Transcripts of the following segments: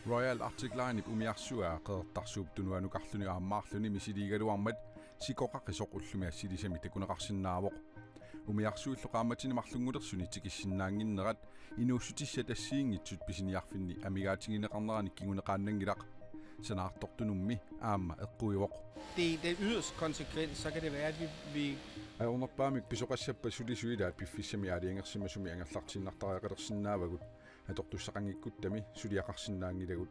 Royal Articline umiarsua qeertarsuuptunuanu karluni aammaarluni misiligaluarmat sikoqaqisoq ullumiassilisami takunaqarsinnaavoq umiarsuulloqaamatini marlungulersuni tikissinnaanginnerat inuussutissa tassiingitsut pisiniarfinni amigaatingineqarnerani kinguneqaannangilaq sanaartortunummi aamma eqquivoq den yderste konsekvens, så kan det være, at vi aornerpaamik pisoqassappa sulisuilaat piffissami aaliangersimasumi angerlartinartariaqalersinnaavagut atortussaqangikkutami suliaqarsinnaangilagut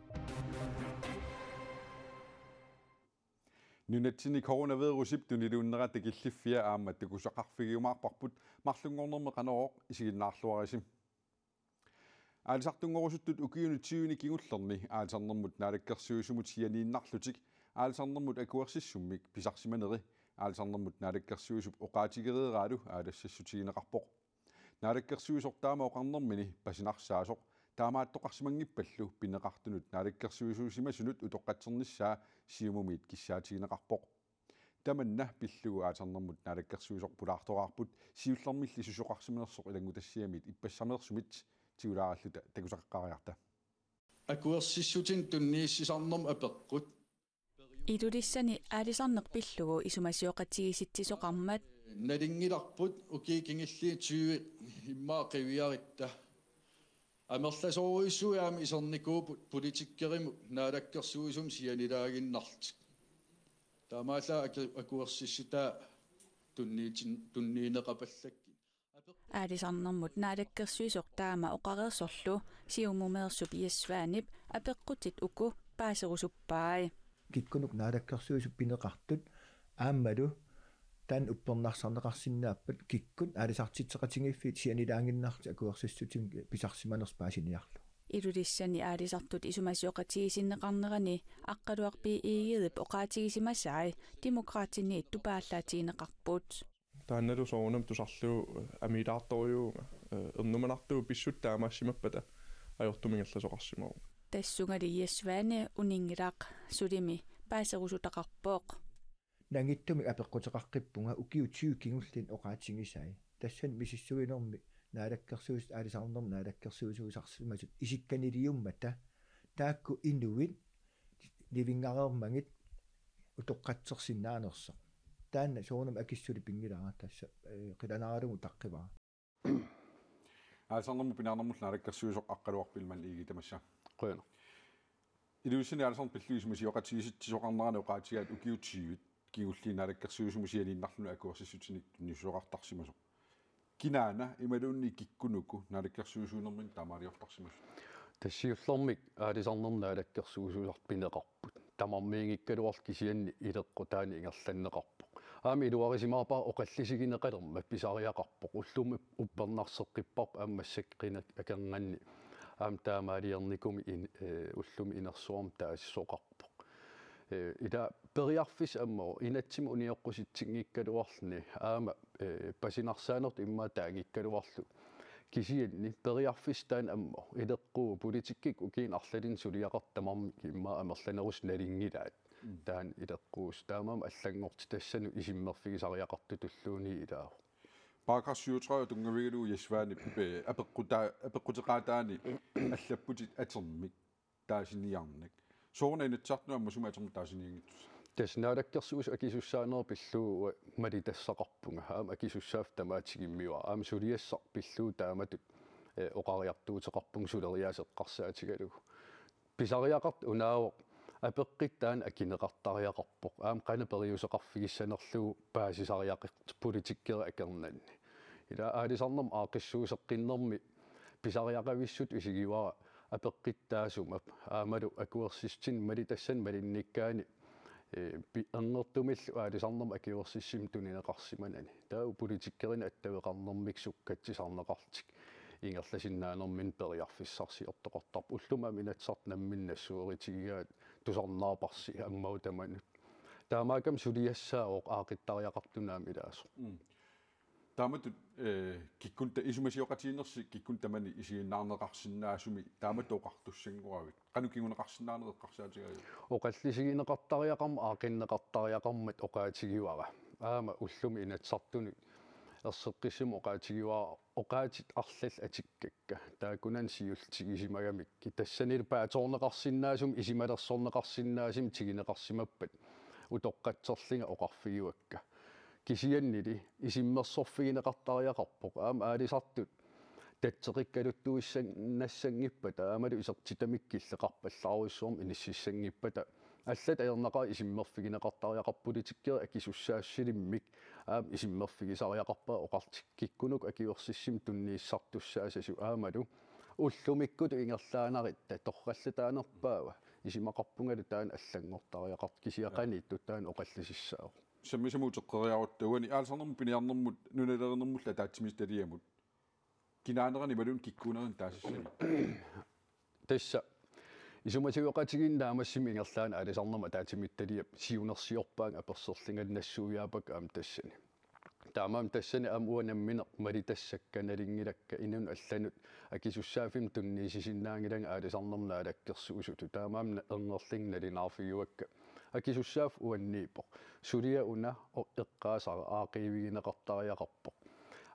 nunatsini coronavirusiptuni luunnerata killiffia aamma takusaqarfigiumaarparput marlungornerme qanerooq isiginnaarluarisim аалсартунгорусуттут укиунутсиуни кигуллерни аалсарнэрмут наалаккерсуусумут сианииннарлутик аалсарнэрмут акуерсиссуммик писарсиманери аалсарнэрмут наалаккерсуусуп оqaатигереерааlu аалассассутигинеқарпоқ наалаккерсуусортаама оқарнэрмини пасинарсаасоқ таамааттоқарсимангиппаллу пинеқартунут наалаккерсуусуусимасунут утоққатсерниссаа сиумумиит киссаатигинеқарпоқ таманна пиллугу аалсарнэрмут наалаккерсуусоқ пулаартоқарпут сиуллэрмилли сусоқарсиманерсоқ илангутассиамит иппассамерсумит тиулаараллута такусаққариарта акуерсиссутин туннииссисарнерм апеққут идулиссани аалисарнеқ пиллугу исумасиоқатигиситсисоқармат налингиларпут укиикингилли 20 иммаа қивиаритта амерласоруиссуяами исерникуупут политиккериму наалаккерсуисум сианилаагиннартик таамаалла акуерсиссута тунниинеқапаллакки аалисарнэрмут наалаккерсуисоқ таама оқареерсорлу сиумумеерсу пиассуанип апеққутит уку паасерусуппаи киккунук наалаккерсуисуп пинеқартут ааммалу таан уппернарсарнеқарсиннааппат киккут аалисартитсеқатингиффит сианилаангиннарти акуерсиссутим писарсиманерс паасиниарлу илулиссани аалисартут исумасиоқатигисиннеқарнерани аққалуарпи иигедип оқаатигисимасаи демократинниит тупааллаатигинеқарпут таанналу соонам тусарлуу амилаарторюунга ернуманартуу писсут таамаассимаппата ajortumingerlasoqarsimaru тассунгалииассуаани унингилаақ сулими паасерусутақарпооқ нангиттуми апеққутеқарқиппунга укиутсиу кингуллин оқаатсигисаи тассан мисиссуинерми наалаккерсуус аалисаарнерми наалаккерсуусуусарсимасут исикканилиуммата таакку инуит ливингареермагит утоққатсерсиннаанерсо таанна соонам акиссули пингилаа тасса қиланааралугу таққиваа аалсарнерму пинаарнермул наалаккерсуусоқ аққалуарпилман иигитамасса qoyana илуссини аалсарн пиллуисмасиоқатигиситсисоқарнерани оқаатигаат укиутсиивит кигулли наалаккерсуусумусианииннарлуну акуерсиссутиник нисуоқартарсимасо кинаана ималуунни киккунуку наалаккерсуусуунермин таамаалиортарсимасу тассиуллэрмик аалисарнерна наалаккерсуусуусарпинеқарпут тамармиингиккалуар кисианни илеққу таани ингерланнеқарпоқ аами илуарисимаапаа оқаллисигинеқалерма писариақарпоқ уллуми уппернарсеққиппарп аамассакқина акернганни аам таамаалиерникуми уллуми инерсуарм таассоқарпоқ ида периарфис аммо инатсим униоққуситсингиккалуарлни аама пасинарсаанерт иммаа таангиккалуарлу кисианни периарфис таан аммо илеққуу политиккик укиин арлалин сулиақартамарми иммаа амерланерус налингилаат таан илеққуус таамаама аллангорти тассану исиммерфигисариақарту туллууни илаа paragraf 37 tungavigelu yesvaani pipe apeqqutеqaataani allapputit atermik taasiniarnik soorna inatsartnu ammasuma atermu taasiniangittus таснaalakkersuus акисуссаанер пиллуу малитассақарпунга аама акисуссаав тамаатигиммиуа аама сулиассар пиллуу тааматут оқариартуутеқарпун сулериаасеққарсаатигалугу писариақарт унаавоқ апеққиттаан акинеқартариақарпоқ аама қанапериусеқарфигиссанерлугу паасисариақерт политиккера акернанни ила аалисарнерм аақиссуусеққиннерми писариақависсут исигивара апеққиттаасумап аамалу акуерсистин малитассан малинниккаани ангертумиллу аалисарнерм акиуерсиссим тунинеқарсиманани таа политиккерина аттавеқарнермик суккатсисарнеқартик ингерласиннаанермин периарфиссарси ортоқартарп уллума минатсарт намминнассуеритигигаат тусарнаапарси аммау таманут таамаакам сулиассаавоқ аақиттариақартунаами илаасо тааматут киккунта исумасиоқатиинерси киккунтамани исигиннаарнеқарсинаасуми тааматоқартуссангуавит қанукигунеқарсинаанеққарсаатигаи оқаллисигинеқартариақарма аақиннеқартариақармат оқаатигивара аама уллуми инатсартуни erseqqissum oqaatit arlall atikkakka taakunan siultigisimagамикки тассанил пааторнеқарсиннаасум исималерсорнеқарсиннаасим тигинеқарсимаппат утоққатсерлинга оқарфигуакка кисианнили исиммерсорфигинеқартариақарпоқ аама аалисартут татсеқиккалуттуиссаннассангиппата аамалу исертитамиккиллеқарпаллааруиссуум иниссиссангиппата аллат аернақаа исиммерфигинеқартариақарпулитиккери акисуссаассилиммик аам исиммерфигисариақарпаа оқартик киккунук акиорсиссим туннииссартуссаасасу аамалу уллумиккуту ингерлаанаритта торраллатаанерпаава исимақарпунгалу таан аллангортариақарт кисиақаниитту таан оқалласиссаау саммисамуутеққериаруттуани аалсарнерму пиниарнермут нуналернермулла таатсимисталиамут кинаанерани балун киккунерин таасиссани тасса исуматигоқатигиннаамассими ингерлаана алисарнерма таатимитталиап сиунерсиорпаан аперсерлингалнассуяапак аам тассани таамаам тассани аам уанамминеқ малитассакканалингилакка инун алланут акисуссаафим тунниисисиннаангилага алисарнерна алаккерсуусуту таамаам эрнерлингналинаарфигуакка акисуссааф уанниипоқ сулиа уна эққаасара аақиивигинеқартариақарпоқ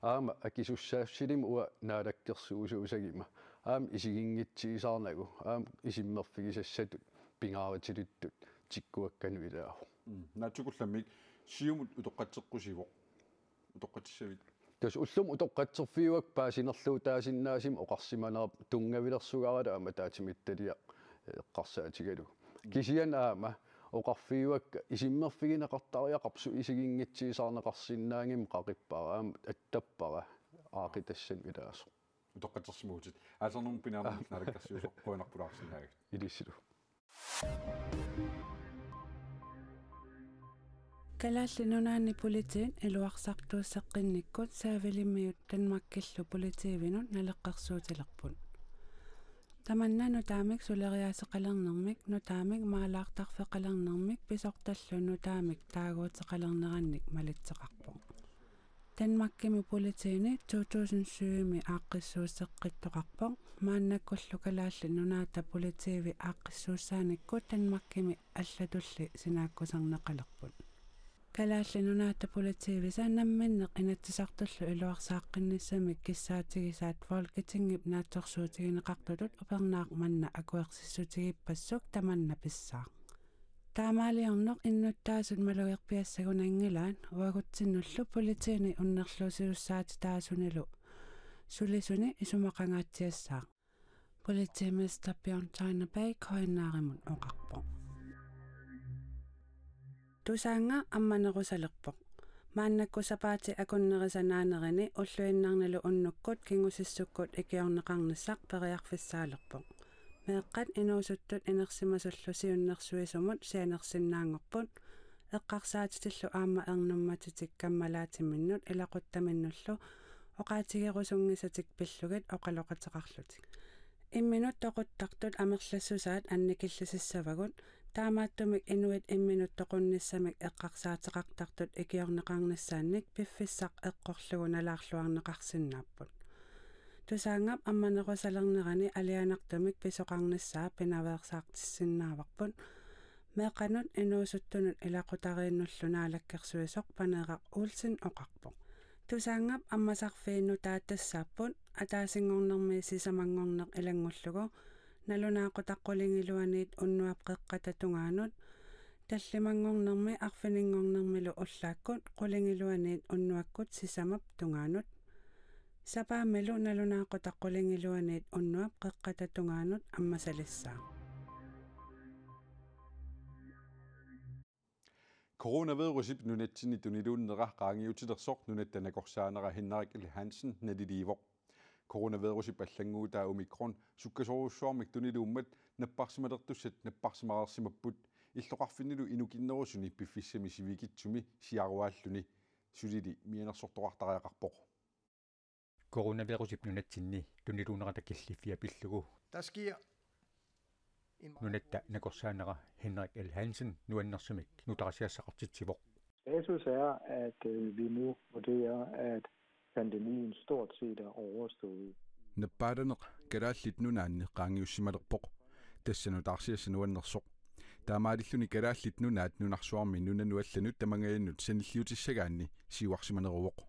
аама акисуссаафсилим уа наалаккерсуусуусагима аам исигингитсигисаарнагу аам исиммерфигисассатут пингааратилуттут тиккуаккану илааху наатсукулламмик сиумут утоққатсеққусивоқ утоққатиссавит тас уллум утоққатсерфиуак паасинерлуу таасиннаасим оқарсиманерап тунгавилерсугарала аама таатимитталиа эққарсаатигалу кисиан аама оқарфиуак исиммерфигинеқартариақарпсу исигингитсигисаарнеқарсиннаангим қақиппара аама аттаппара аақитассан илаасо утоққатсерсимуутит аасарнерму пиниарнермут налаккерсиусоқ қуинарпулаарсинаагит илиссилу калааллинунаани политиин илуарсартууссеққинниккут саавилиммиут танмаккиллу политиивинут налеққерсуутилерпут таманнану таамик сулериаасеқалернэрмик нутаамик маалаартарфеқалернэрмик писорталлу нутаамик таагуутеқалернеранник малитсеқарпо танмаккими политиини 2007ми ааққиссууссеққиттоқарпо мааннаккуллу калаалли нунаата политииви ааққиссууссааникку танмаккими аллатулли синааккусарнеқалерпут калаалли нунаата политиивиса намминнеқ инатсисартуллу илуарсааққинниссамик киссаатигисаат фолкитингип наатсорсуутигинеқартулут упернаақ манна акуерсиссутигиппассук таманна писсаа таамаалиорнеқ иннуттаасут малуерпиассагунангилаан уагутсиннуллу политиини уннерлуусиуссаати таасунилу сулисуни исумақангаатсиассаа политиимистер Bjørn Tejnerbæk коинааримун оқарпо тусаанга амманерусалерпоқ мааннаккусапаати акуннерисанаанерини уллуиннарналу уннуккут кингусиссуккут икиорнеқарнассақ периарфиссаалерпоқ меэққат инуусуттут инерсимасуллу сиуннерсуисумут сианерсиннаангорпут эққарсаатитиллу аама ернумматитик каммалаатимминнут илақуттаминнуллу оқаатигерусунгисатик пиллугит оқалоқатеқарлутик имминут тоқуттартут амерлассусаат анникиллисиссавагут таамааттумик инуит имминут тоқунниссамик эққарсаатеқартартут икиорнеқарнассаанник пиффиссақ эққорлугу налаарлуарнеқарсиннааппут тусаангап амманерусалернерани алианартумик писоқарнассаа пинаверсаартиссиннааварпут меқанут инуусуттунут илақутарииннуллу наалаккерсуисоқ панеқақ уулсин оқарпоқ тусаангап аммасарфиинну тааттассааппут атаасингорнерми сисамангорнеқ илангуллугу налунаақутаққулингилуаниит уннуап қеққататунгаанут таллимангорнерми арфинингорнермилу уллааккут қулингилуаниит уннуаккут сисамап тунгаанут сапаамилу налунаақутаққулингилуаниит уннуап қеққататунгаанут аммасалиссаа Coronavirusip nunetsinni tuniluunneqa qaangiutilersoq nunattanakorsaanera Henrik L. Hansen naliliivoq coronavirusip allanguutaa omikron sukkasoruussuarmik tuniluummat napparsimalertussat napparsimareersimapput illoqarfinnilu inukinnerusuni piffissami sivigitsumi siaruaalluni sulili mianersortoqartariaqarpoq coronavirusip nunatsinni tuniluunerata killifia pillugu Der sker nunatta nakorsaanera Henrik L. Hansen nuannersimik nutarasiassaqartitsivoq. Status er, at vi nu vurderer, at pandemien stort set er overstået. Nappaadaneq kalaallit nunaanni qaangiussimalerpoq tassanutaarsiassanuannersoq taamaalilluni kalaallit nunaat nunarsuarmi nunanuallanut tamangayannut sanilliutissagaanni siuarsimaneruvoq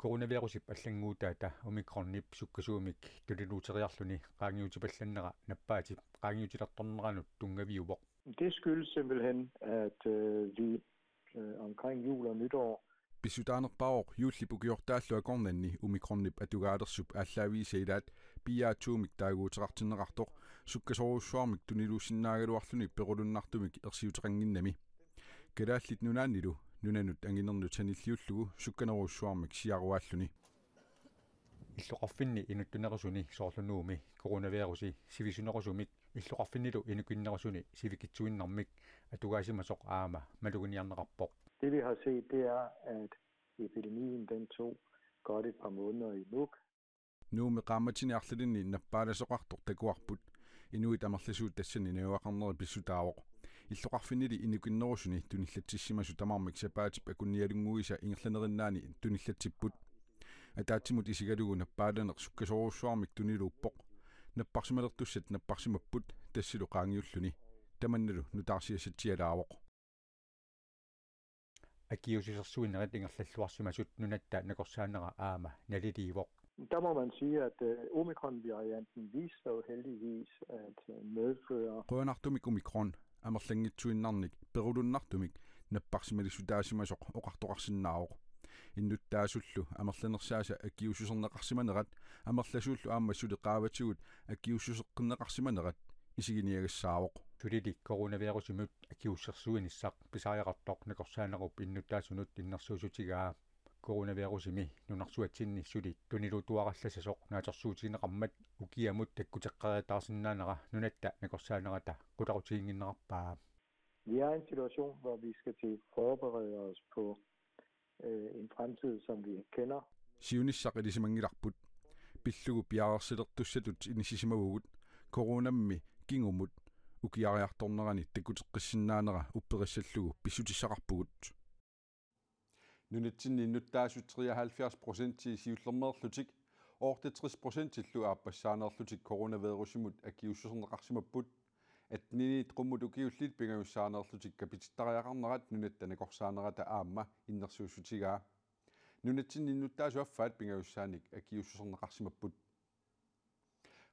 coronavirusip allangguutaata omikronnip sukkasuumik tuliluuteriarluni qaangiutipallannera nappaatip qaangiutilartorneranut tungaviuvoq. Det skyldes simpelthen, at vi omkring jul og nytår Pisutaanerpaoq juullipukiortaalluakornanni omikronnip atugaalersup ааllaавиисаилаат пиаатсуумик таагуутерартиннеқарторқ суккасоруссуармик тунилуусиннаагалуарлуни перулуннартумик ерсиутеқангиннами калааллит нунааннилу нунанут ангинерну таниллиуллугу сукканеруссуармик сиаруааллуни иллоқарфинни инуттунерусуни соорлунууми коронавируси сивисунерусумик иллоқарфиннилу инукиннерусуни сивикитсуиннармик атугаасимасоқ аама малугуниарнеқарпоқ. Det vi har set, det er, at epidemien den tog godt et par måneder i nuk. нууми qaammatiniarlulini наппааласоқартор такуарпут инуит амерласуут тассани науақарнери писсутаавоқ иллоқарфиннили инукиннерусуни туниллатсиссимасу тамармик сапаатип акунниалунгуиса ингерланериннаани туниллатсиппут атаатсимут исигалугу наппааланеқ суккасоруссуармик тунилууппоқ наппарсималертуссат наппарсимаппут тассилу qaangiulluni таманналу нутаарсиассатсиалаавоқ акиусисерсуинерат ингерллуарсимасут нунатта накорсаанера аама налилиивоқ. Der må man sige, at omikron-varianten viste sig jo heldigvis at medføre qoanartumik omikron амерлангитсуиннарник перулуннартумик наппарсималисутаасимасоқ оқартоқарсиннааоқ иннуттаасуллу амерланерсааса аккиусусернеқарсиманерат амерласууллу ааммассули qaаватигут аккиуссусеққиннеқарсиманерат исигиниагассаавоқ тулили коронавирусимут акиуссерсуиниссақ писариақартоқ накорсаанеруп иннуттаасунут иннерсуусутигаа коронавирусими нунарсуатсинни сули тунилутуаралласасоқ наатерсуутигинеқармат укиамут таккутеққариатаарсинаанера нунатта накорсаанерата qularutigingиннеқарпаа. Vi er i en situation, hvor vi skal til forberede os på en fremtid, som vi ikke kender. сиунissaqilisimangilarput пиллугу пиаарерсилертуссатут инисисимавугут коронамми кингумут укиариарторнерани таккутеққиссиннаанера уппериссаллугу писсутиссақарпугут нунатсинни иннуттаасут 73% сиуллермеерлутик оорте 60% иллу ааппассаанерлутик коронавирусимут акиуссусернеқарсимаппут атнини қуммут укиуллит пингаюссаанерлутик капититтариақарнерат нунатта накорсаанерата аама иннерсуусутигаа нунатсинни иннуттаасуаффаат пингаюссааник акиуссусернеқарсимаппут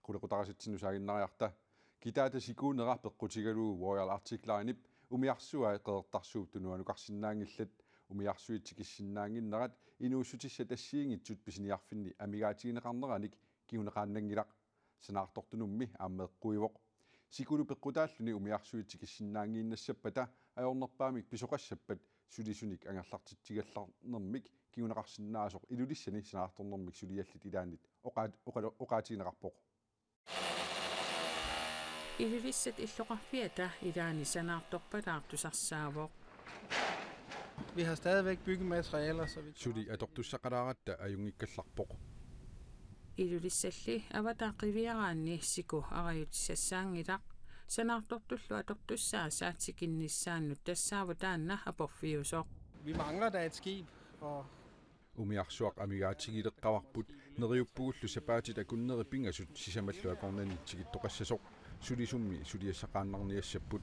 qulaqutaqasitsinusaaginнариарта китаата сикуунерар пеққутигалуу Royal Article-аанип умиарсуа қеэртарсууп тунуанукарсинаангиллат умиарсуитсикиссиннаангиннерат инууссутисса тассиингитсут писиниарфинни амигаатигинеқарнераник киунеқааннангилақ санаартортунумми ааммеэққуивоқ сикулу пеққутааллуни умиарсуитсикиссиннаангииннассаппата аёрнерпаамик писоқассаппат сулисуник ангерлартитсигалларнермик киунеқарсинаасоқ илулиссани санаарторнермик сулиаллит илаанит оқаатигинеқарпоқ илулиссат иллоқарфиата илаани санаарторпалаартусарсаавоқ. Vi har stadigvæk byggematerialer, så vi сули аторtussaqalaaratta ajungikkallarpoq илулиссалли аватаақивиараанни сику ариутиссаангилақ санаартортуллу аторtussаасаатсикиннissaannut тассаава таанна апорфиусоқ. Vi mangler da et skib, og умиарсуақ амигаатигилеққаварпут нериуппугуллу сапаатит акуннери пингасут сисамаллуакорнани тигиттоқассасоқ сулисумми сулиассақааннарниассаппут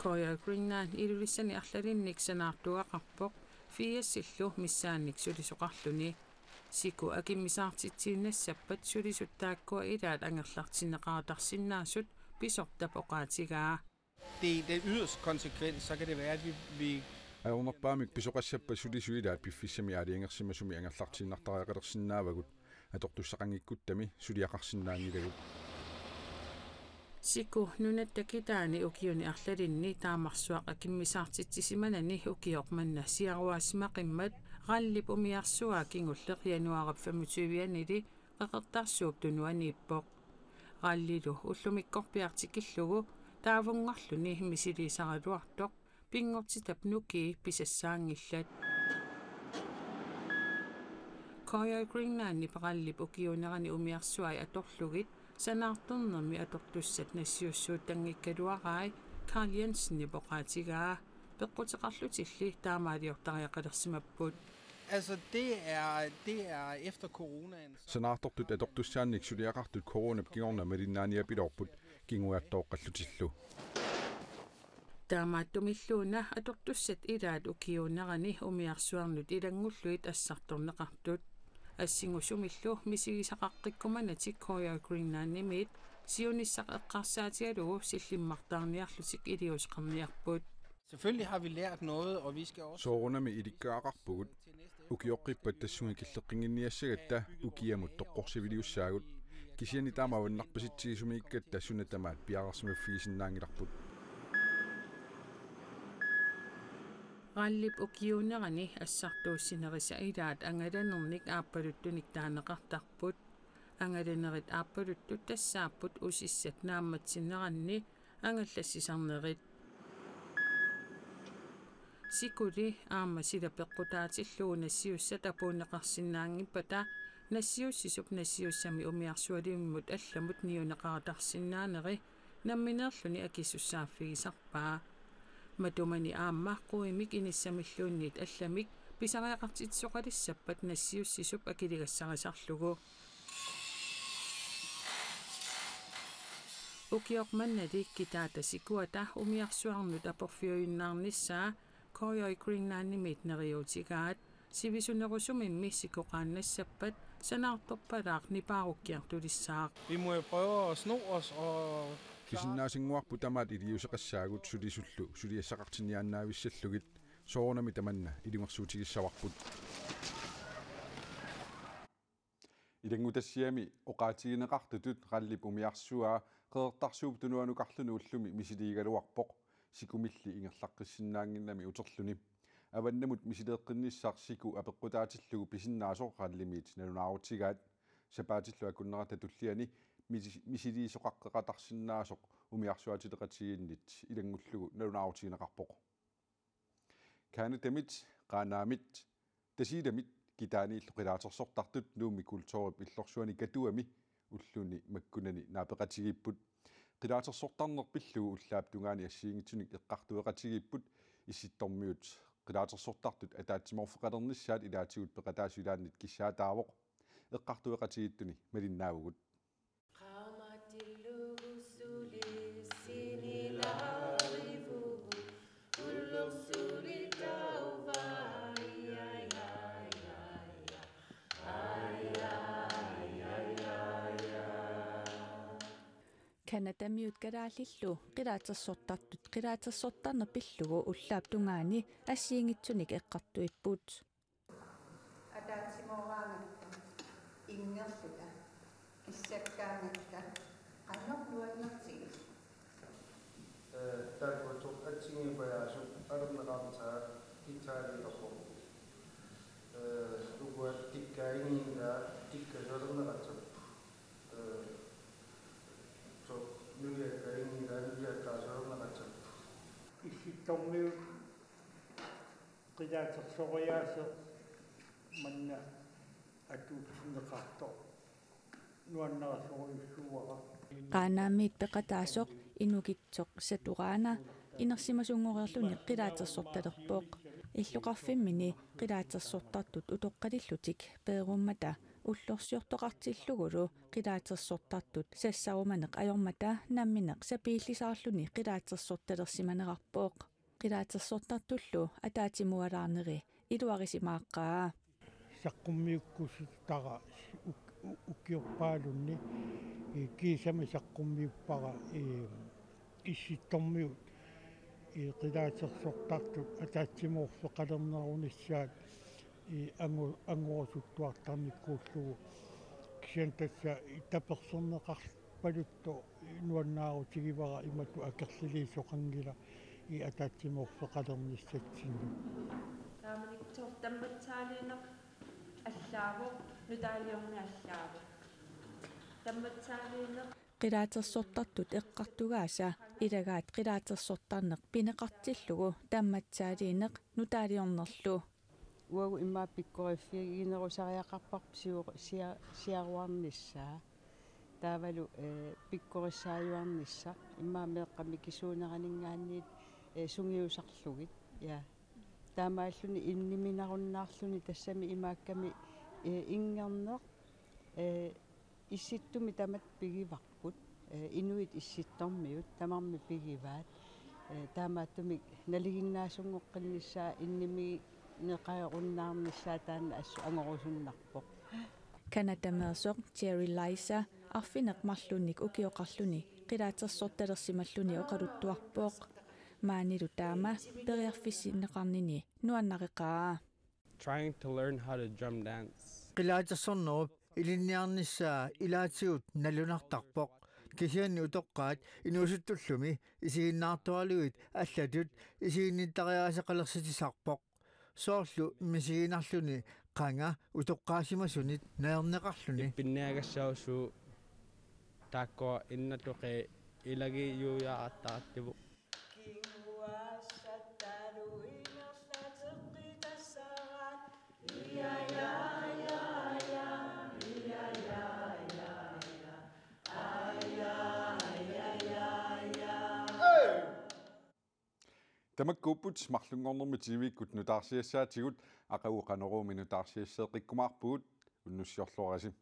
Royal Greenland ilulissani arlalinnik sanaartuaqarpoq fiasillu missaannik sulisoqarluni siku akimmisaartitsiinnassappat sulisuttaakkua ilaat angerlartineqaratarsinnaasut pisortapoqaatigaa. det er den yderste konsekvens, så kan det være, at vi аёрнерпаамик писоқассаппа сулисуилаат пиффиссами аалиангерсимасуми ангерлартииннартариақалерсинаавагут аторtussaqangikkуттами сулиақарсинаангилагут siku nunattakitaani ukiuni arlalinni taamarsuaq akimmisaartitsisimanani ukioqmanna siaruaasimaqimmat qallip umiarsuaa kingulleq januarap 25-anili qeqertarsuup tunuaniippoq qallilu ullumikkorpiartikillugu taavungarluni misiliisaraluartoq pingortitap nuki pisassaangillat Royal Greenland paqallip ukiunerani umiarsuai atorlugit санаартэрнэрми аторtussat нассиуссуутангиккалуараи Carl Jensen поqaatigaa пеққутеқарлутилли таамаалиортариақалерсимаппут. Altså det er efter coronaen. санаартортут аторtussаанник сулиақартут коронап кигорна малиннаaniапилорпут кингуаттооққаллутиллу таамааттумиллуuna аторtussat илаат укиунерани умиарсуарнут илангуллуит ассарторнеқартут ассингусумиллу мисигисақаққиккуманатик Koyo Greenland-nimit сиониссақ эққарсаатигалугу силлиммартаарниарлутик илиусеқарниарпут. Selvfølgelig har vi lært noget, og vi skal også... soorunami ilikkaaqarpugut ukioqqippat tassungi killeqqinginniassagatta ukiamut toqqorsiviliussaagut kisiani taamavannarpasitsigisumikkat tassunatamaat piaqarsimaffigisinnaangilarput Rallip ukiunerani assartuussinerisa ilaat angalanernik aappaluttunik taaneqartarput angalanerit aappaluttu tassaapput usissat naammatsineranni angallassisarnerit sikuli aama sila peqqutaatillugu nassiussat apuuneqarsinnaangippata nassiussisup nassiussami umiarsualiummut allamut niuneqaratarsinnaaneri nammineerluni akissussaafigisarpaa matumani aamma quimik inissamilluunniit allamik pisariaqartitsoqalissappat nassiussisup akiligassarисарлугу ukiormannali kitaata sikuata umiarsuarnut aporfiuinnaarnissaa Koyo Greenland-nimit neriutigaat sivisunerusumimmi sikoqaannassappat sanaartorpalaaq nipaarukkiartulissaaq. Vi må jo prøve at sno os og... kisinnaasingguarpu tamaat iliuseqassaagut sulisullu suliassaqartiniaannaavissallugit soorunami tamanna ilingersuutigissavарput ilangutassiami oqaatigineqartutut qallip umiarsuaa qeertarsuup tunuanuqarluni ullumi misiliigaluarpoq sikumilli ingerlaqqissinnaanginnami uterluni avannamut misileeqqinnissaarsiku apeqqutaatillugu pisinnaasoqallimiit nalunaarutigaat sapaatillu akunnerata tulliani misiliisoqaqqeqatarsinnaasoq umiarsuatileqatiginnit ilangullugu nalunaarutigineqarpoq kaanatamit qaanaamit tasiilamit kitaaniillu qilaatersortartut nuumi kultuurip illorsuani katuami ulluni makkunani naapeqatigipput qilaatersortarnerpillugu ullaap tungaani assiingitsunik eqqartueqatigipput issittormiut qilaatersortartut ataatsimorfeqalernissaat ilaatigut peqataasuilaannit kissaataavoq eqqartueqatigittuni malinnaavugut Kanadamiut kalaallillu qilaatersortartut qilaatersortarnerpillugu ullaap tungaani assiingitsunik eqqartuipput атаатсимоогаангатта ингерлута киссаккаангатта qannorluannartigi таакууту атсигипаяасу алернеқартаа китаалиқарпо угуат тиккаингингаа тиккасуалернеқартап то нуякаингингаа нуяккаасуалернеқартап исситтормиу qilaatersoриаасо манна атуутсинеқарто нуаннерасориуссууара qaanaamiit peqataasoq inukitsoq saturaana inersimasungoriarluni qilaatersortalerpooq illuqarfimmini qilaatersortartut utoqqalillutik peerummata ullorsiortoqartillugulu qilaatersortartut sassarumaneq ajormata nammineq sapiillisaarluni qilaatersortalersimanerarpooq qilaatersortartullu ataatimualaarneri iluarisimaaqaa саққуммиуккусуттара уккиорпаалунни кисами саққуммиуппара исситтормиут qilaatersortartut ataatsimorfeqalernerunissaat ангуорсуттуартарниккууллугу кисиантасса таперсернеқарпалутто нуаннаарутигивара имату акерлилиисоқангила атаатsimorfeqalernissatsинну тааманиксоор тамматсаалиинеқ аллаавоқ нутаалиорни аллаавоқ тамматсаалиинеқ qilaatersortartut eqqartugaasa ilagaat qilaatersortarneq pineqartillugu tammatsaaliineq nutaaliornerlu uagu immaappikkorifiginerusariaqarparp siaruarnissaa taavalu pikkorissaayuarnissa immaameeqqami kisuuneraninngaanniit sungiusarlugit ja taamaalluni inniminarunnaarluni tassami imaakkami ingerneq issittumi tamat pigivarput inuit issittormiut tamarmi pigivaat таамааттумик налигиннаасунгоққиннissaa инними неқаеруннаарнissaa таанна ассу ангорусуннарпоқ канатамеерсоқ Jerry Liza арфинеқ марлунник укиоқарлуни қилаатерсорталерсималлуни оқалуттуарпооқ маанилу таама периарфиссиннеқарнини нуаннақиқаа Trying to learn how to drum dance. Qilaatersornerup ilinniarnissaa ilaatigut nalunartarpoq kisianni utoqqaat inuusuttullumi isiginnaartualuit allatut isiginnittariaasaqalersitisarpoq soorlu misiginarluni qanga utoqqaasimasunit naerneqarluni Pinniagassausu taakko innatuqe ilagi yuuyaaqattaqattivu Tamakkuuput marlungornermi tivikkut nutaarsiassaatigut aqavuqaneruumi nutaarsiasseeqikkumaarpugut unnussiorluarasi